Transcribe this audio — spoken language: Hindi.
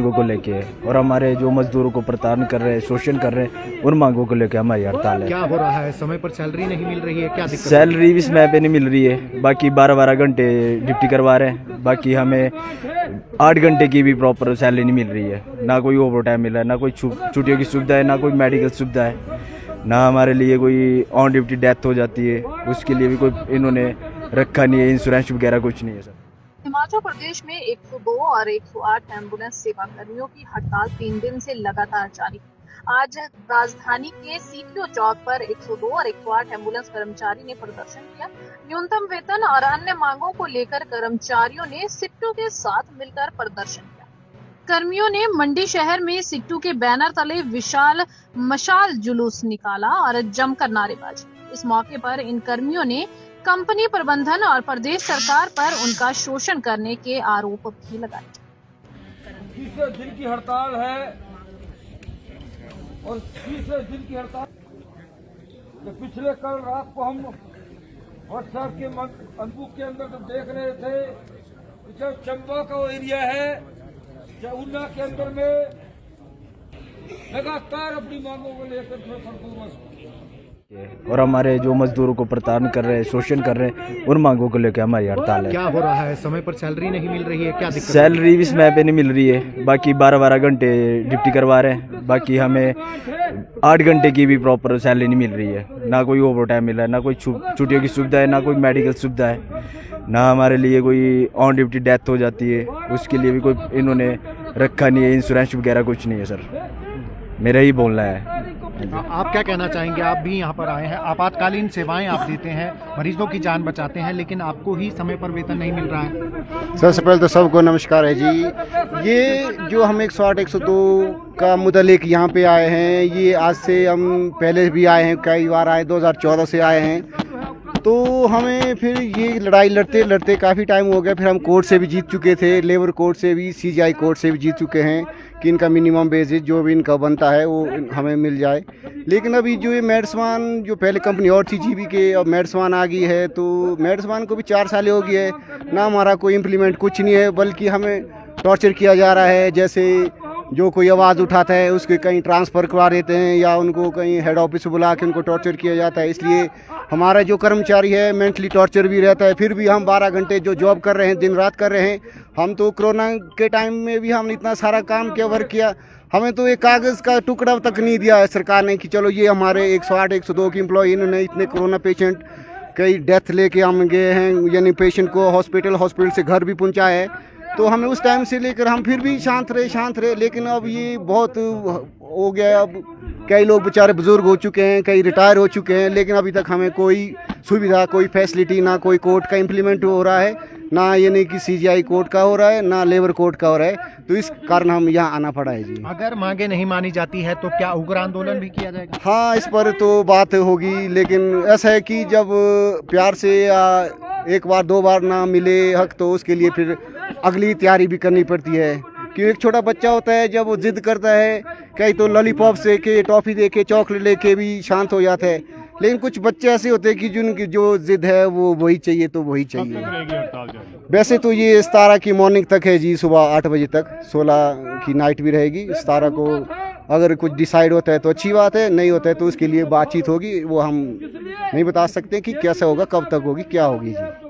मांगों को लेके है और हमारे जो मजदूरों को प्रताड़न कर रहे हैं, शोषण कर रहे हैं, उन मांगों को लेके हमारी हड़ताल है। क्या हो रहा है? समय पर सैलरी नहीं मिल रही है, क्या दिक्कत? सैलरी भी समय पे नहीं मिल रही है, बाकी 12-12 घंटे ड्यूटी करवा रहे हैं, बाकी हमें 8 घंटे की भी प्रॉपर सैलरी नहीं मिल रही है। ना कोई ओवर टाइम मिल रहा है, ना कोई छुट्टियों की सुविधा है, ना कोई मेडिकल सुविधा है, ना हमारे लिए कोई ऑन ड्यूटी डेथ हो जाती है उसके लिए भी कोई इन्होंने रखा नहीं है, इंश्योरेंस वगैरह कुछ नहीं है सर। हिमाचल प्रदेश में 102 और 108 एम्बुलेंस सेवा कर्मियों की हड़ताल 3 दिन से लगातार जारी है। आज राजधानी के सीपीओ चौक पर 102 और 108 एम्बुलेंस कर्मचारी ने प्रदर्शन किया। न्यूनतम वेतन और अन्य मांगों को लेकर कर्मचारियों ने सिट्टू के साथ मिलकर प्रदर्शन किया। कर्मियों ने मंडी शहर में सिट्टू के बैनर तले विशाल मशाल जुलूस निकाला और जमकर नारेबाजी। इस मौके पर इन कर्मियों ने कंपनी प्रबंधन और प्रदेश सरकार पर उनका शोषण करने के आरोप भी लगाए। तीसरे दिन की हड़ताल है और तीसरे दिन की हड़ताल पिछले कल रात को हम व्हाट्सएप के अनबुक के अंदर तो देख रहे थे, जो चंबा का वो एरिया है, ऊना के अंदर में लगातार अपनी मांगों को लेकर और हमारे जो मजदूरों को प्रताड़न कर रहे हैं, शोषण कर रहे हैं, उन मांगों को लेकर हमारी हड़ताल है। क्या हो रहा है? समय पर सैलरी नहीं मिल रही है, क्या दिक्कत? सैलरी भी समय पे नहीं मिल रही है, बाकी 12-12 घंटे ड्यूटी करवा रहे हैं, बाकी हमें 8 घंटे की भी प्रॉपर सैलरी नहीं मिल रही है। ना कोई ओवर टाइम मिल रहा है, ना कोई छुट्टियों की सुविधा है, ना कोई मेडिकल सुविधा है, ना हमारे लिए कोई ऑन ड्यूटी डेथ हो जाती है उसके लिए भी कोई इन्होंने रखा नहीं है, इंश्योरेंस वगैरह कुछ नहीं है सर। मेरा ही बोलना है। आप क्या कहना चाहेंगे? आप भी यहाँ पर आए हैं, आपातकालीन सेवाएं आप देते हैं, मरीजों की जान बचाते हैं, लेकिन आपको ही समय पर वेतन नहीं मिल रहा है। सबसे पहले तो सबको नमस्कार है जी। ये जो हम 108 102 का मुद्दा लेके यहाँ पे आए हैं, ये आज से हम पहले भी आए हैं, कई बार आए, 2014 से आए हैं। तो हमें फिर ये लड़ाई लड़ते लड़ते काफ़ी टाइम हो गया, फिर हम कोर्ट से भी जीत चुके थे, लेबर कोर्ट से भी, सीजीआई कोर्ट से भी जीत चुके हैं कि इनका मिनिमम बेसिस जो भी इनका बनता है वो हमें मिल जाए। लेकिन अभी जो ये मेड्सवान, जो पहले कंपनी और थी जीबी के, अब मेड्सवान आ गई है, तो मेड्सवान को भी 4 साल हो गई है ना, हमारा कोई इम्प्लीमेंट कुछ नहीं है, बल्कि हमें टॉर्चर किया जा रहा है। जैसे जो कोई आवाज़ उठाता है उसके कहीं ट्रांसफ़र करवा देते हैं या उनको कहीं हेड ऑफिस बुला के उनको टॉर्चर किया जाता है। इसलिए हमारा जो कर्मचारी है मेंटली टॉर्चर भी रहता है। फिर भी हम 12 घंटे जो जॉब कर रहे हैं, दिन रात कर रहे हैं। हम तो कोरोना के टाइम में भी हमने इतना सारा काम किया, वर्क किया, हमें तो एक कागज़ का टुकड़ा तक नहीं दिया है सरकार ने कि चलो ये हमारे 108 102 की एम्प्लॉय, इन्होंने इतने कोरोना पेशेंट कई डेथ लेके हम गए हैं, यानी पेशेंट को हॉस्पिटल से घर भी पहुँचाया है। तो हमें उस टाइम से लेकर हम फिर भी शांत रहे, लेकिन अब ये बहुत हो गया। अब कई लोग बेचारे बुजुर्ग हो चुके हैं, कई रिटायर हो चुके हैं, लेकिन अभी तक हमें कोई सुविधा, कोई फैसिलिटी, ना कोई कोर्ट का इम्प्लीमेंट हो रहा है, ना ये नहीं कि सीजीआई कोर्ट का हो रहा है, ना लेबर कोर्ट का हो रहा है। तो इस कारण हम यहाँ आना पड़ा है जी। अगर मांगे नहीं मानी जाती है तो क्या उग्र आंदोलन भी किया जाएगा? हाँ, इस पर तो बात होगी, लेकिन ऐसा है कि जब प्यार से या एक बार 2 बार ना मिले हक, तो उसके लिए फिर अगली तैयारी भी करनी पड़ती है। कि एक छोटा बच्चा होता है, जब वो जिद करता है, कहीं तो लॉलीपॉप से के, टॉफ़ी दे के, चॉकलेट लेके भी शांत हो जाता है, लेकिन कुछ बच्चे ऐसे होते हैं कि जिनकी जो जिद है वो वही चाहिए तो वही चाहिए। वैसे तो ये 17 की मॉर्निंग तक है जी, सुबह 8 बजे तक, 16 की नाइट भी रहेगी। 17 को अगर कुछ डिसाइड होता है तो अच्छी बात है, नहीं होता है तो उसके लिए बातचीत होगी, वो हम नहीं बता सकते कि कैसा होगा, कब तक होगी, क्या होगी जी।